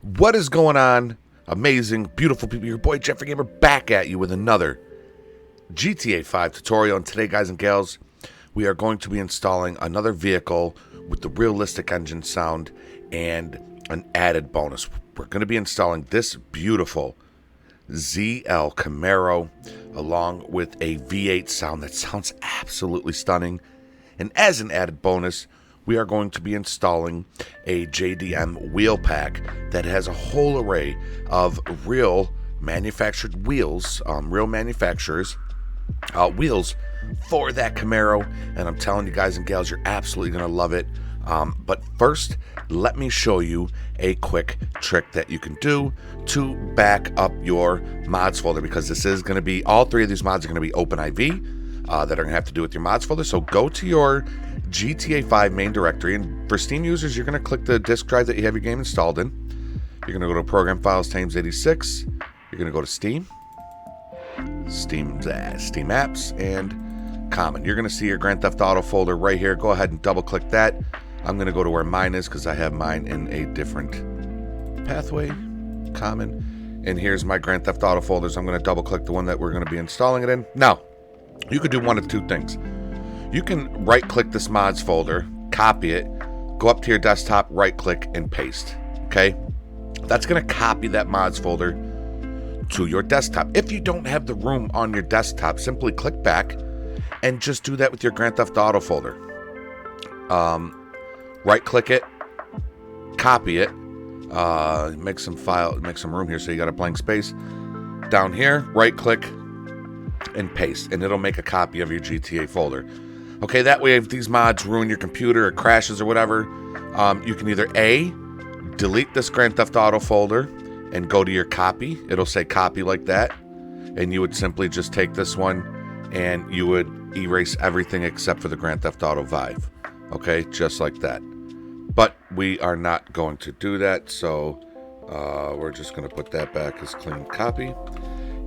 What is going on? Amazing, beautiful people. Your boy Jeffrey Gamer back at you with another GTA 5 tutorial. And today, guys and gals, we are going to be installing another vehicle with the realistic engine sound and an added bonus. We're going to be installing this beautiful ZL Camaro along with a V8 sound that sounds absolutely stunning. And as an added bonus, we are going to be installing a JDM wheel pack that has a whole array of real manufactured wheels, real manufacturers wheels for that Camaro. And I'm telling you guys and gals, you're absolutely going to love it. But first, let me show you a quick trick that you can do to back up your mods folder, because this is going to be, all three of these mods are going to be OpenIV that are going to have to do with your mods folder. So go to your GTA 5 main directory, and for Steam users, you're going to click the disk drive that you have your game installed in. You're going to go to Program Files times 86. You're going to go to Steam Apps, and Common. You're going to see your Grand Theft Auto folder right here. Go ahead and double click that. I'm going to go to where mine is because I have mine in a different pathway. Common. And here's my Grand Theft Auto folders. I'm going to double click the one that we're going to be installing it in. Now, you could do one of two things. You can right click this mods folder, copy it, go up to your desktop, right click and paste. Okay, that's going to copy that mods folder to your desktop. If you don't have the room on your desktop, simply click back and just do that with your Grand Theft Auto folder. Right click it, copy it, make some room here so you got a blank space. Down here, right click and paste, and it'll make a copy of your GTA folder. Okay, that way if these mods ruin your computer or crashes or whatever, you can either A, delete this Grand Theft Auto folder and go to your copy. It'll say copy like that, and you would simply just take this one and you would erase everything except for the Grand Theft Auto Vive. Okay, just like that. But we are not going to do that, so we're just going to put that back as clean copy.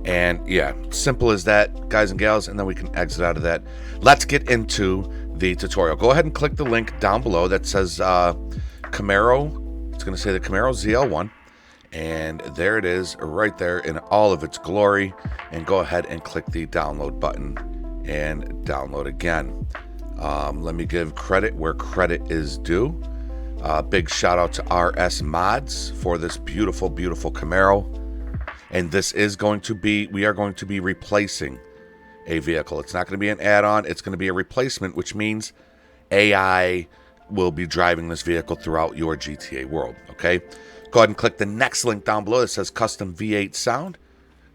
And yeah, simple as that, guys and gals, and then we can exit out of that. Let's get into the tutorial. Go ahead and click the link down below that says Camaro. It's going to say the Camaro ZL1, and there it is right there in all of its glory. And go ahead and click the download button and download again. Let me give credit where credit is due. Big shout out to RS Mods for this beautiful, beautiful Camaro. And this is going to be, we are going to be replacing a vehicle. It's not going to be an add-on. It's going to be a replacement, which means AI will be driving this vehicle throughout your GTA world. Okay. Go ahead and click the next link down below that says Custom V8 Sound.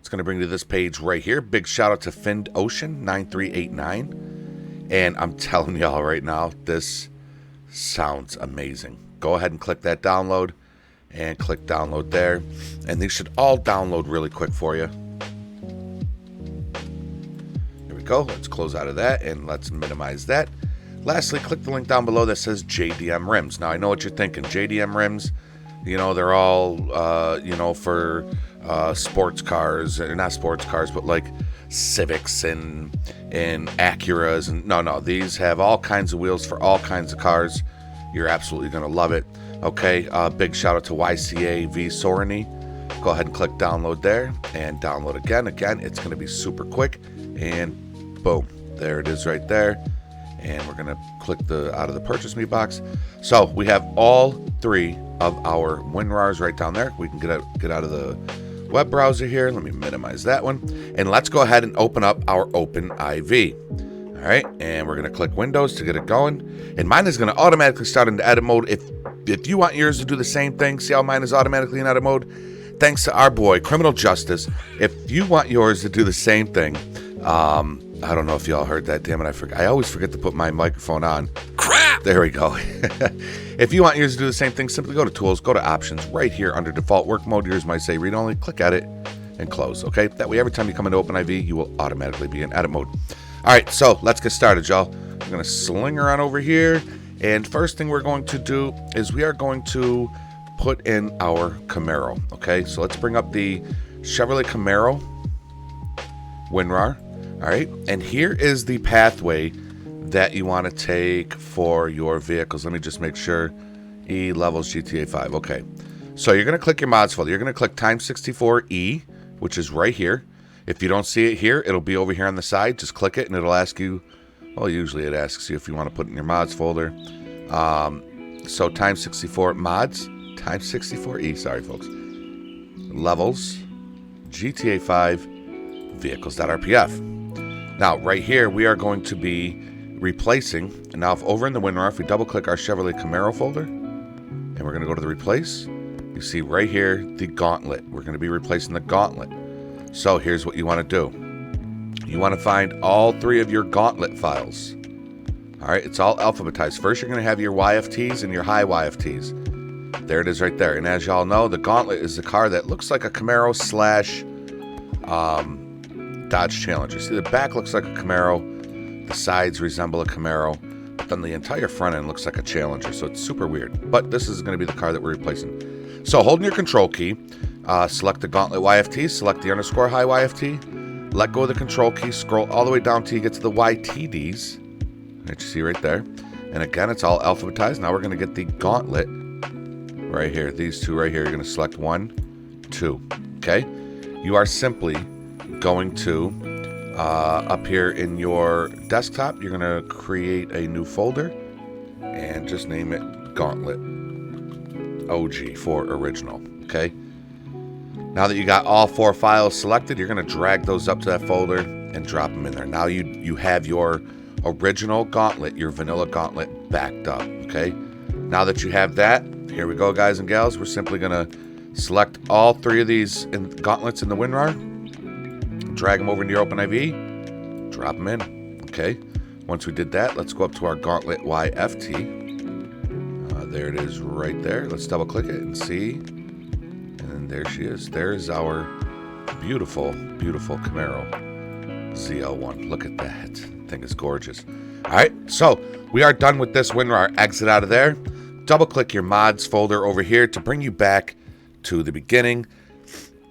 It's going to bring you to this page right here. Big shout out to Find Ocean 9389. And I'm telling y'all right now, this sounds amazing. Go ahead and click that download and click download there. And these should all download really quick for you. Here we go. Let's close out of that and let's minimize that. Lastly, click the link down below that says JDM rims. Now, I know what you're thinking. JDM rims, you know, they're all, you know, for sports cars, or not sports cars, but like Civics and Acuras. And no, these have all kinds of wheels for all kinds of cars. You're absolutely going to love it. Okay, big shout out to YCA V Sorony. Go ahead and click download there and download again. Again, it's going to be super quick, and boom, there it is right there. And we're going to click the out of the purchase me box. So we have all three of our WinRARs right down there. We can get out of the web browser here. Let me minimize that one, and let's go ahead and open up our OpenIV. All right, and we're going to click Windows to get it going, and mine is going to automatically start into edit mode. If you want yours to do the same thing, see how mine is automatically in edit mode? Thanks to our boy, Criminal Justice. If you want yours to do the same thing, I don't know if y'all heard that. Damn it, I always forget to put my microphone on. Crap! There we go. If you want yours to do the same thing, simply go to Tools, go to Options. Right here under Default Work Mode, yours might say Read Only. Click at it and close, okay? That way, every time you come into OpenIV, you will automatically be in edit mode. All right, so let's get started, y'all. We're going to sling around over here. And first thing we're going to do is we are going to put in our Camaro, okay? So let's bring up the Chevrolet Camaro WinRAR, all right? And here is the pathway that you want to take for your vehicles. Let me just make sure. E levels GTA 5, okay. So you're going to click your mods folder. You're going to click x64E, which is right here. If you don't see it here, it'll be over here on the side. Just click it and it'll ask you, well, usually it asks you if you want to put it in your mods folder. So x64 mods, x64E, sorry folks. Levels, GTA 5, vehicles.rpf. Now, right here, we are going to be replacing. And now, if over in the WinRAR, if we double click our Chevrolet Camaro folder, and we're going to go to the replace, you see right here the gauntlet. We're going to be replacing the gauntlet. So here's what you want to do. You want to find all 3 of your gauntlet files. All right, it's all alphabetized. First, you're going to have your YFTs and your high YFTs. There it is right there. And as y'all know, the gauntlet is the car that looks like a Camaro slash Dodge Challenger. See, the back looks like a Camaro. The sides resemble a Camaro. But then the entire front end looks like a Challenger. So it's super weird. But this is going to be the car that we're replacing. So holding your control key, select the gauntlet YFT, select the underscore high YFT, let go of the control key, scroll all the way down till you get to the YTDs. That you see right there. And again, it's all alphabetized. Now we're going to get the gauntlet right here. These 2 right here. You're going to select 1, 2. Okay? You are simply going to, up here in your desktop, you're going to create a new folder and just name it Gauntlet OG for original. Okay? Now that you got all 4 files selected, you're going to drag those up to that folder and drop them in there. Now you have your original gauntlet, your vanilla gauntlet backed up. Okay? Now that you have that, here we go, guys and gals. We're simply going to select all 3 of these gauntlets in the WinRAR, drag them over into your OpenIV, drop them in. Okay? Once we did that, let's go up to our gauntlet YFT. There it is right there. Let's double click it and see. And there she is. There's our beautiful, beautiful Camaro ZL1. Look at that. Thing is gorgeous. All right, so we are done with this WinRAR. Exit out of there. Double click your mods folder over here to bring you back to the beginning.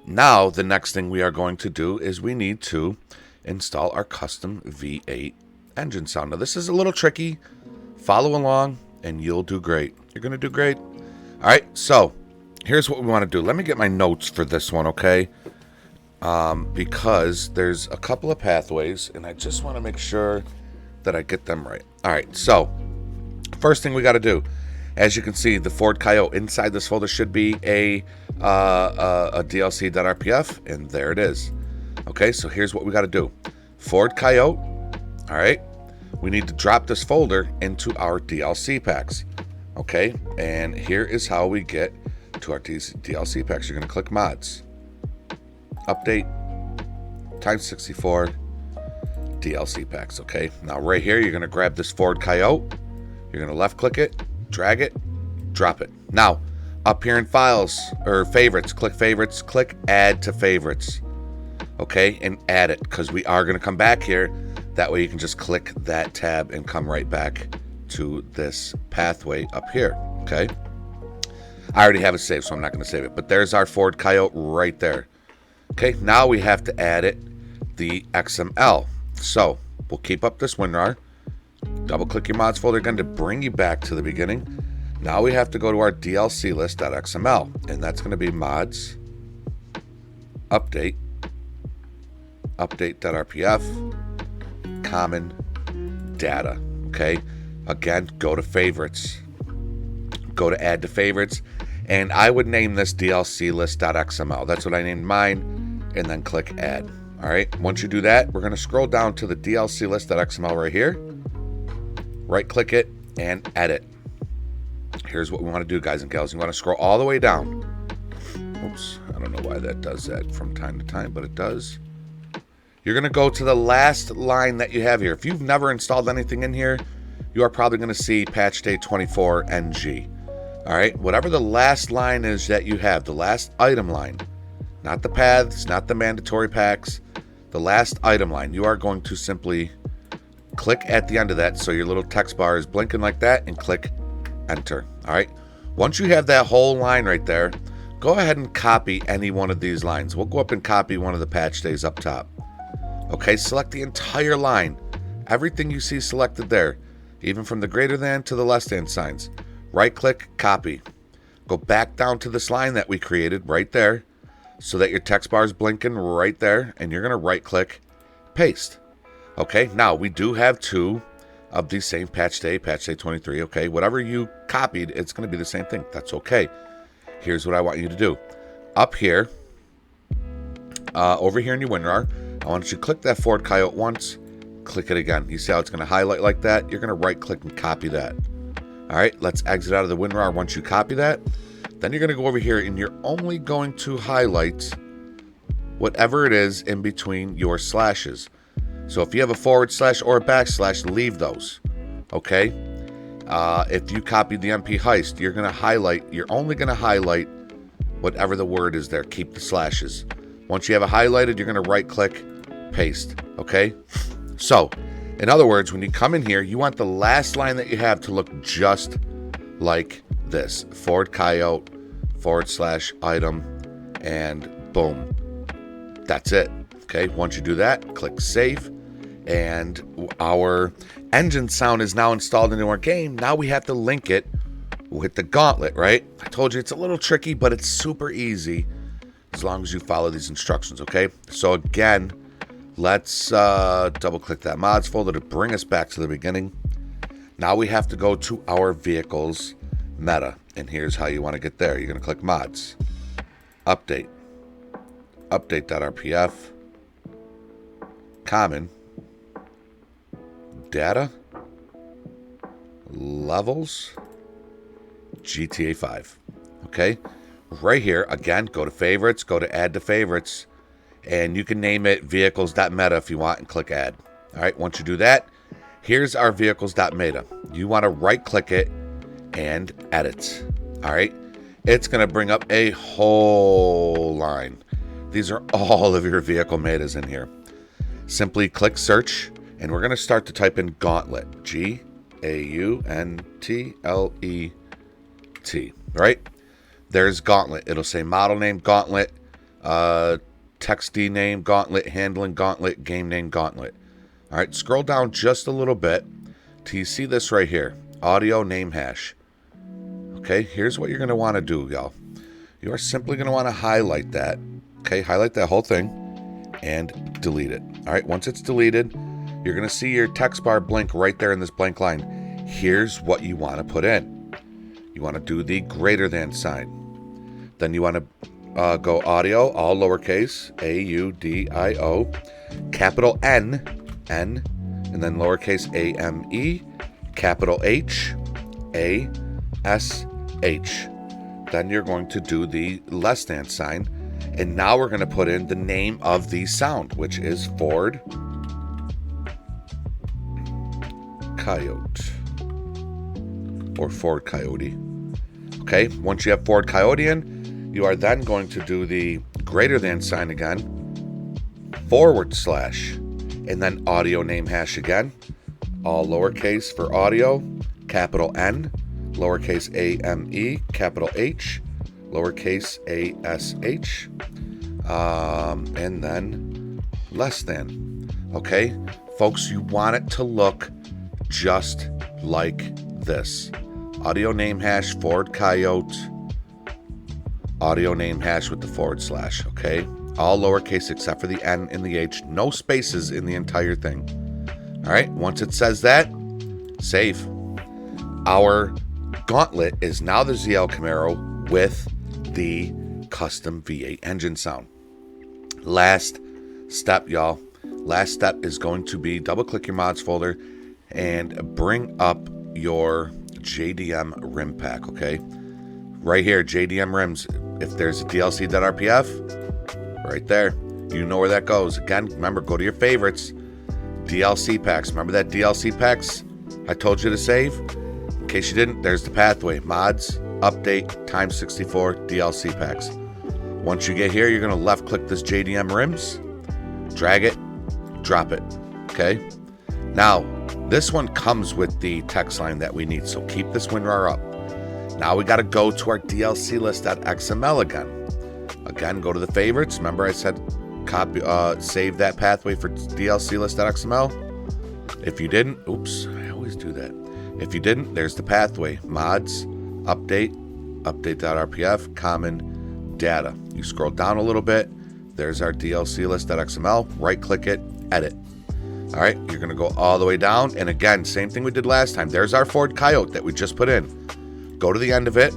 Now, the next thing we are going to do is we need to install our custom V8 engine sound. Now, this is a little tricky. Follow along and you'll do great. You're going to do great. All right, so here's what we want to do. Let me get my notes for this one, okay? Because there's a couple of pathways, and I just want to make sure that I get them right. All right, so first thing we got to do, as you can see, the Ford Coyote inside this folder should be a DLC.rpf, and there it is. Okay, so here's what we got to do. Ford Coyote, all right, we need to drop this folder into our DLC packs. Okay, and here is how we get to our DLC packs. You're going to click Mods, Update, x64, DLC packs. Okay, now right here, you're going to grab this Ford Coyote. You're going to left click it, drag it, drop it. Now, up here in Files, or Favorites, click Add to Favorites. Okay, and add it, because we are going to come back here. That way you can just click that tab and come right back to this pathway up here. Okay, I already have it saved, so I'm not going to save it. But there's our Ford Coyote right there. Okay, now we have to add it, the XML. So we'll keep up this WinRAR. Double click your mods folder again to bring you back to the beginning. Now we have to go to our DLC list.xml, and that's going to be mods, update, update.rpf, common data. Okay, again, go to favorites, go to add to favorites, and I would name this DLC list.xml. That's what I named mine, and then click add. All right, once you do that, we're going to scroll down to the DLC list.xml right here, right click it, and edit. Here's what we want to do, guys and gals. You want to scroll all the way down. Oops, I don't know why that does that from time to time, but it does. You're going to go to the last line that you have here. If you've never installed anything in here, you are probably going to see patch day 24 NG. All right, whatever the last line is that you have, the last item line, not the paths, not the mandatory packs, the last item line, you are going to simply click at the end of that so your little text bar is blinking like that, and click enter. All right, once you have that whole line right there, go ahead and copy any one of these lines. We'll go up and copy one of the patch days up top. Okay, select the entire line, everything you see selected there, even from the greater than to the less than signs. Right click, copy. go back down to this line that we created right there so that your text bar is blinking right there, and you're going to right click, paste. Okay, now we do have two of the same patch day 23. Okay, whatever you copied, it's going to be the same thing. That's okay. Here's what I want you to do. Up here, over here in your WinRAR, I want you to click that Ford Coyote once, click it again. You see how it's going to highlight like that? You're going to right click and copy that. All right, let's exit out of the WinRAR once you copy that. Then you're going to go over here and you're only going to highlight whatever it is in between your slashes. So if you have a forward slash or a backslash, leave those. Okay? If you copied the MP heist, you're only going to highlight whatever the word is there. Keep the slashes. Once you have it highlighted, you're going to right click, paste. Okay? So, in other words, when you come in here, you want the last line that you have to look just like this. Ford Coyote, / item, and boom. That's it. Okay, once you do that, click save. And our engine sound is now installed into our game. Now we have to link it with the gauntlet, right? I told you it's a little tricky, but it's super easy as long as you follow these instructions, okay? So again, let's double click that mods folder to bring us back to the beginning. Now we have to go to our vehicles meta, and here's how you want to get there. You're going to click mods, update, update.rpf, common, data, levels, GTA 5. Okay, right here again, go to favorites, go to add to favorites, and you can name it vehicles.meta if you want and click add. All right, once you do that, here's our vehicles.meta. You want to right click it and edit. All right, it's going to bring up a whole line. These are all of your vehicle metas in here. Simply click search, and we're going to start to type in gauntlet. GAUNTLET. Right? There's gauntlet. It'll say model name gauntlet, textd name gauntlet, handling gauntlet, game name gauntlet. All right, scroll down just a little bit till you see this right here. Audio name hash. Okay, here's what you're going to want to do, y'all. You are simply going to want to highlight that. Okay, highlight that whole thing and delete it. All right, once it's deleted, you're going to see your text bar blink right there in this blank line. Here's what you want to put in. You want to do the greater than sign. Then you want to go audio, all lowercase, AUDIO, capital N, and then lowercase AME, capital H, ASH. Then you're going to do the less than sign. And now we're going to put in the name of the sound, which is Ford Coyote or Ford Coyote. Okay, once you have Ford Coyote in, you are then going to do the greater than sign again, / and then audio name hash again, all lowercase for audio, capital N, lowercase AME, capital H, lowercase ASH, and then less than. Okay, folks, you want it to look just like this. Audio name hash Ford Coyote, audio name hash with the /, okay? All lowercase except for the N and the H. No spaces in the entire thing. All right, once it says that, save. Our gauntlet is now the ZL Camaro with the custom V8 engine sound. Last step, y'all. Last step is going to be double click your mods folder and bring up your JDM rim pack, okay? Right here, JDM rims. If there's a DLC.rpf, right there, you know where that goes. Again, remember, go to your favorites, DLC packs. Remember that DLC packs I told you to save? In case you didn't, there's the pathway. Mods, update, times 64, DLC packs. Once you get here, you're going to left click this JDM rims, drag it, drop it, okay? Now, this one comes with the text line that we need, so keep this WinRAR up. Now we got to go to our DLC list.xml again. Again, go to the favorites. Remember I said copy, save that pathway for DLC list.xml. If you didn't, oops, I always do that. If you didn't, there's the pathway. Mods, update, update.rpf, common data. You scroll down a little bit. There's our DLC list.xml. Right click it, edit. All right, you're going to go all the way down. And again, same thing we did last time. There's our Ford Coyote that we just put in. Go to the end of it,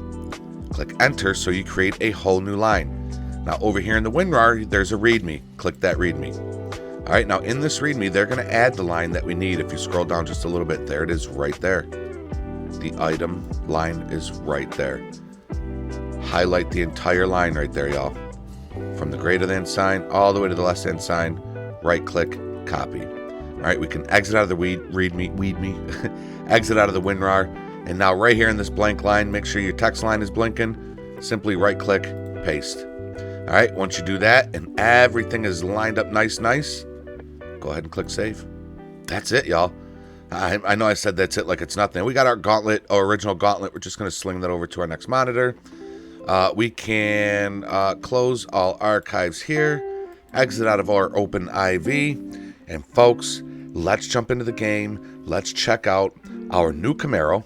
click enter, so you create a whole new line. Now over here in the WinRAR, there's a README. Click that README. All right, now in this README, they're going to add the line that we need. If you scroll down just a little bit, there it is right there. The item line is right there. Highlight the entire line right there, y'all. From the greater than sign all the way to the less than sign, right click, copy. All right, we can exit out of the README, exit out of the WinRAR, and now right here in this blank line, make sure your text line is blinking. Simply right click, paste. All right, once you do that and everything is lined up nice, go ahead and click save. That's it, y'all. I know I said that's it like it's nothing. We got our gauntlet, our original gauntlet. We're just going to sling that over to our next monitor. We can close all archives here, exit out of our OpenIV, and folks, let's jump into the game. Let's check out our new Camaro,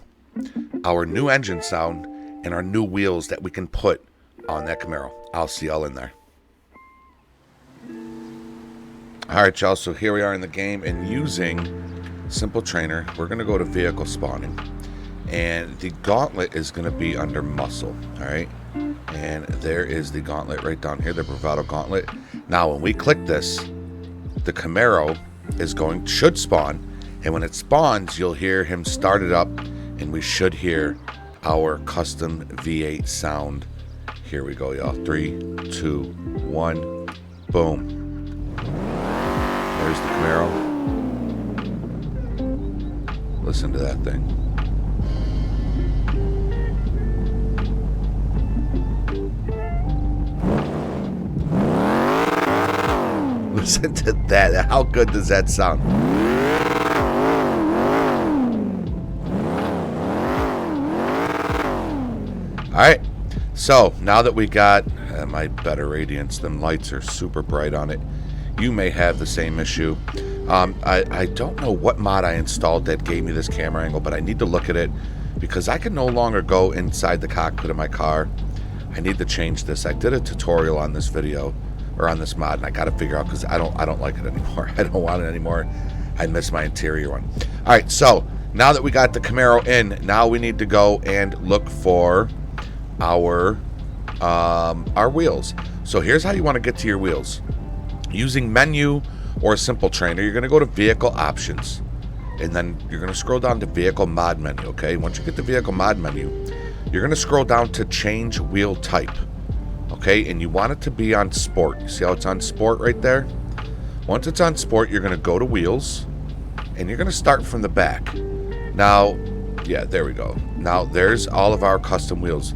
our new engine sound, and our new wheels that we can put on that Camaro. I'll see y'all in there. All right, y'all, so here we are in the game, and using Simple Trainer, we're going to go to vehicle spawning, and the gauntlet is going to be under muscle. All right, and there is the gauntlet right down here, the Bravado gauntlet. Now when we click this, the Camaro should spawn, and when it spawns, you'll hear him start it up, and we should hear our custom V8 sound. Here we go, y'all. 3, 2, 1, boom. There's the Camaro. Listen to that thing. Listen to that. How good does that sound? All right. So now that we got my better radiance, them lights are super bright on it. You may have the same issue. I don't know what mod I installed that gave me this camera angle, but I need to look at it because I can no longer go inside the cockpit of my car. I need to change this. I did a tutorial on this video, or on this mod, and I got to figure out, because I don't like it anymore. I don't want it anymore. I miss my interior one. All right, so now that we got the Camaro in, now we need to go and look for our wheels. So here's how you want to get to your wheels. Using menu or a Simple Trainer, you're going to go to Vehicle Options, and then you're going to scroll down to Vehicle Mod Menu, okay? Once you get the Vehicle Mod Menu, you're going to scroll down to Change Wheel Type, okay? And you want it to be on Sport. You see how it's on Sport right there? Once it's on Sport, you're going to go to Wheels, and you're going to start from the back. Now, yeah, there we go. Now, there's all of our custom wheels.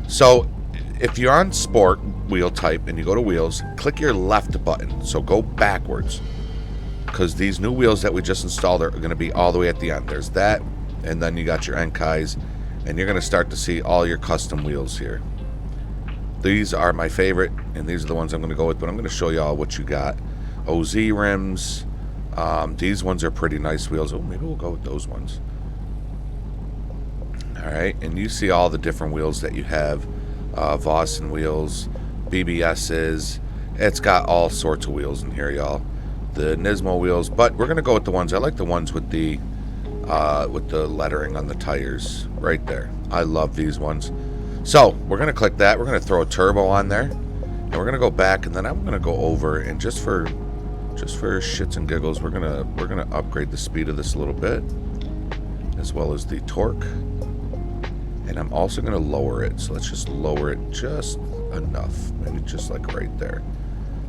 So, if you're on Sport wheel type and you go to Wheels, click your left button. So go backwards, because these new wheels that we just installed are going to be all the way at the end. There's that, and then you got your Enkais, and you're going to start to see all your custom wheels here. These are my favorite, and these are the ones I'm going to go with, but I'm going to show you all what you got. OZ rims. These ones are pretty nice wheels. Oh, maybe we'll go with those ones. All right, and you see all the different wheels that you have. Vossen wheels, BBSs. It's got all sorts of wheels in here, y'all. The Nismo wheels, but we're gonna go with the ones. I like the ones with the lettering on the tires right there. I love these ones. So we're gonna click that. We're gonna throw a turbo on there, and we're gonna go back, and then I'm gonna go over, and just for shits and giggles, we're gonna upgrade the speed of this a little bit, as well as the torque. And I'm also going to lower it. So let's just lower it just enough. Maybe just like right there.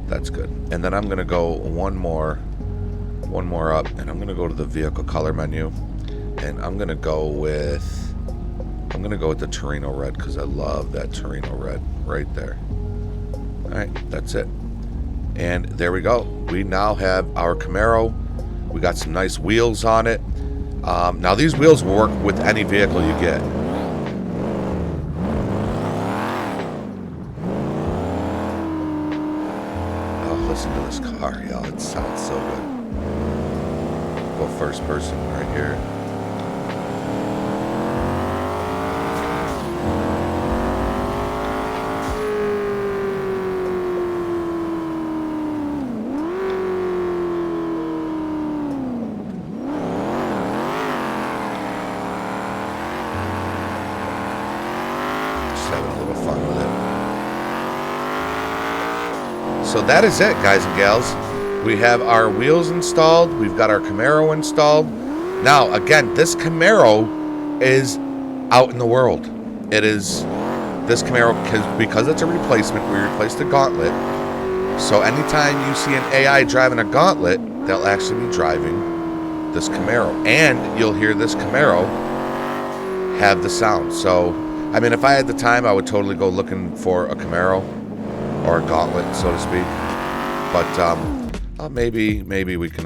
That's good. And then I'm going to go one more up. And I'm going to go to the vehicle color menu. And I'm going to go with the Torino red, because I love that Torino red right there. All right, that's it. And there we go. We now have our Camaro. We got some nice wheels on it. Now these wheels will work with any vehicle you get. Listen to this car, y'all. It sounds so good. Go first person right here. just having a little fun with it. So that is it, guys and gals. We have our wheels installed. We've got our Camaro installed. Now, again, this Camaro is out in the world. It is this Camaro, because it's a replacement. We replaced the Gauntlet. So anytime you see an AI driving a Gauntlet, they'll actually be driving this Camaro. And you'll hear this Camaro have the sound. So, I mean, if I had the time, I would totally go looking for a Camaro or a Gauntlet, so to speak. But maybe we can,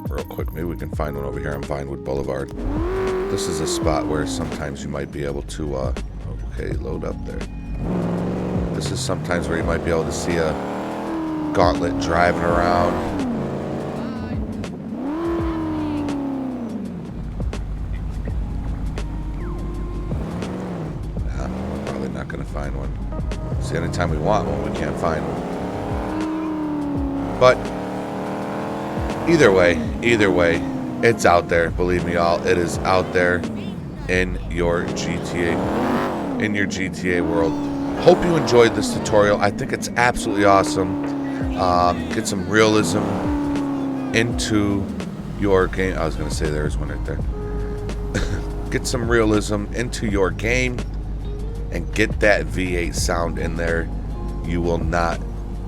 real quick, maybe we can find one over here on Vinewood Boulevard. This is a spot where sometimes you might be able to, okay, load up there. This is sometimes where you might be able to see a Gauntlet driving around. Nah, we're probably not going to find one. See, anytime we want one, we can't find one. But either way, it's out there. Believe me, all it is out there in your GTA world. Hope you enjoyed this tutorial. I think it's absolutely awesome. Get some realism into your game. I was going to say there's one right there. Get some realism into your game and get that V8 sound in there. You will not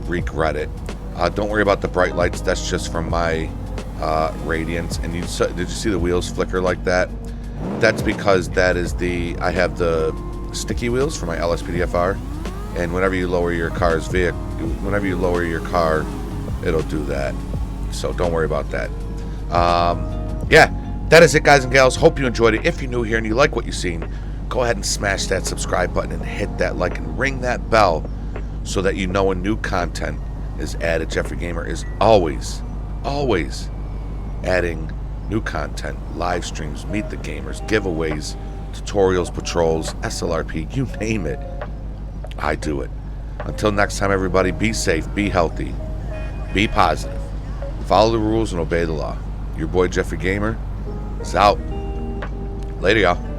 regret it. Don't worry about the bright lights. That's just from my radiance. And did you see the wheels flicker like that? That's because that is I have the sticky wheels for my lspdfr, and whenever you lower your car, it'll do that. So don't worry about that. Yeah, that is it, guys and gals. Hope you enjoyed it. If you're new here and you like what you've seen, go ahead and smash that subscribe button and hit that like and ring that bell so that you know when new content is added. Jeffrey Gamer is always adding new content, live streams, meet the gamers, giveaways, tutorials, patrols, SLRP, you name it, I do it. Until next time, everybody, be safe, be healthy, be positive, follow the rules, and obey the law. Your boy Jeffrey Gamer is out. Later, y'all.